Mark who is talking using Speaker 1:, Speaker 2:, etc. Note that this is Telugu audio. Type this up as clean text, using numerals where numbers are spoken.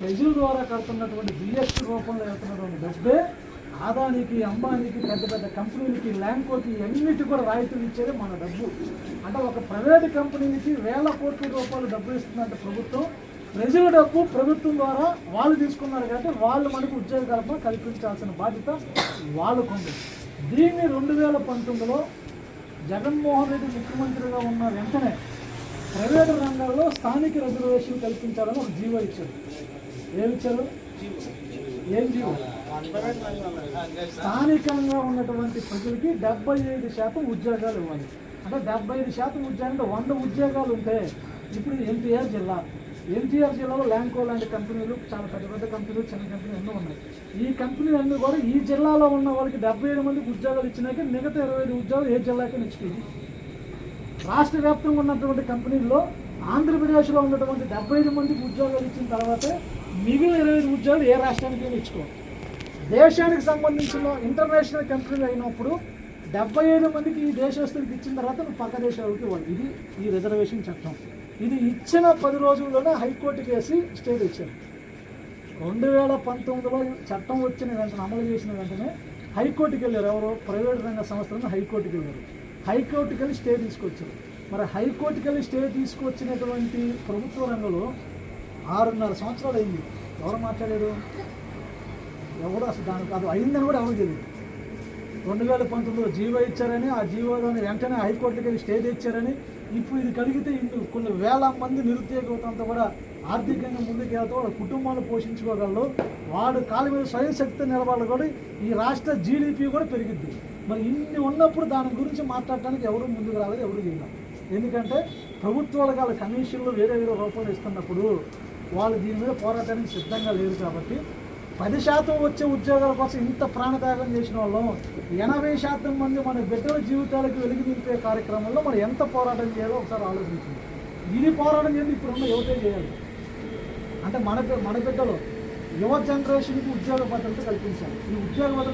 Speaker 1: ప్రజల ద్వారా కడుతున్నటువంటి జిఎస్టీ రూపంలో వెళ్తున్నటువంటి డబ్బే ఆదానికి, అంబానీకి, పెద్ద పెద్ద కంపెనీలకి, ల్యాంకోకి అన్నిటి కూడా రాయితీలు ఇచ్చేది మన డబ్బు. అంటే ఒక ప్రైవేట్ కంపెనీకి వేల కోట్ల రూపాయలు డబ్బు ఇస్తుందంటే ప్రభుత్వం, ప్రజల డబ్బు ప్రభుత్వం ద్వారా వాళ్ళు తీసుకున్నారు కాబట్టి వాళ్ళు మనకు ఉద్యోగ కల్పన కల్పించాల్సిన బాధ్యత వాళ్ళకుంది. దీన్ని 2019లో జగన్మోహన్ రెడ్డి ముఖ్యమంత్రిగా ఉన్న వెంటనే ప్రైవేటు రంగాల్లో స్థానిక రిజర్వేషన్ కల్పించాలని ఒక జీవో ఇచ్చారు. ఏమిచ్చారు? ఏం జీవో? స్థానికంగా ఉన్నటువంటి ప్రజలకి 75% ఉద్యోగాలు ఇవ్వాలి. అంటే 75% ఉద్యోగాలు, 100 ఉద్యోగాలు ఉంటే ఇప్పుడు ఎన్టీఆర్ జిల్లాలో ల్యాంకో లాంటి కంపెనీలు, చాలా పెద్ద పెద్ద కంపెనీలు, చిన్న కంపెనీలు ఎన్నో ఉన్నాయి. ఈ కంపెనీలన్నీ కూడా ఈ జిల్లాలో ఉన్న వాళ్ళకి 77 మందికి ఉద్యోగాలు ఇచ్చినాక మిగతా 25 ఉద్యోగాలు ఏ జిల్లాకి ఇచ్చుకుంది. రాష్ట్ర వ్యాప్తంగా ఉన్నటువంటి కంపెనీల్లో ఆంధ్రప్రదేశ్లో ఉన్నటువంటి 75 మందికి ఉద్యోగాలు ఇచ్చిన తర్వాతే మిగిలిన 25 ఉద్యోగాలు ఏ రాష్ట్రానికి ఇచ్చుకోవాలి. దేశానికి సంబంధించిన ఇంటర్నేషనల్ కంపెనీలు అయినప్పుడు 75 మందికి ఈ దేశస్తులకు ఇచ్చిన తర్వాత పక్క దేశాలకి ఇవ్వాలి. ఇది ఈ రిజర్వేషన్ చట్టం. ఇది ఇచ్చిన 10 రోజుల్లోనే హైకోర్టుకి వేసి స్టే తెచ్చారు. 2019లో చట్టం వచ్చిన వెంటనే, అమలు చేసిన వెంటనే హైకోర్టుకి వెళ్ళారు. ఎవరో ప్రైవేట్ రంగ సంస్థలను హైకోర్టుకి వెళ్ళారు. హైకోర్టుకి వెళ్ళి స్టే తీసుకొచ్చారు. మరి హైకోర్టుకి వెళ్ళి స్టే తీసుకొచ్చినటువంటి ప్రభుత్వ రంగంలో 6.5 సంవత్సరాలు అయింది. ఎవరు మాట్లాడారు? ఎవరు అసలు దానికి అది అయిందని కూడా ఎవరు తెలియదు. 2019లో జీవో ఇచ్చారని, ఆ జీవోలోని వెంటనే హైకోర్టుకి వెళ్ళి స్టే తెచ్చారని, ఇప్పుడు ఇది కలిగితే కొన్ని వేల మంది నిరుద్యోగంతో కూడా ఆర్థికంగా ముందుకెళ్తూ వాళ్ళ కుటుంబాలు పోషించుకోగలరు. వాడు కాళ్ళ మీద స్వయం శక్తి నిలబడాలి కూడా. ఈ రాష్ట్ర జీడిపి కూడా పెరిగిద్ది. మరి ఇన్ని ఉన్నప్పుడు దాని గురించి మాట్లాడటానికి ఎవరు ముందుకు రాలేదు, ఎవరు చేయలేదు. ఎందుకంటే ప్రభుత్వాలు గల కమిషన్లు వేరే రూపాయలు ఇస్తున్నప్పుడు వాళ్ళు దీని మీద పోరాటానికి సిద్ధంగా లేరు. కాబట్టి 10% వచ్చే ఉద్యోగాల కోసం ఇంత ప్రాణత్యాగం చేసిన వాళ్ళం 80% మంది మన బిడ్డల జీవితాలకు వెలుగు నింపే కార్యక్రమంలో మనం ఎంత పోరాటం చేయాలో ఒకసారి ఆలోచించింది. ఇది పోరాటం చేసి ఇప్పుడున్న యువతే చేయాలి. అంటే మన బిడ్డలు యువ జనరేషన్కి ఉద్యోగ భద్రత కల్పించాలి. ఈ ఉద్యోగ భద్రత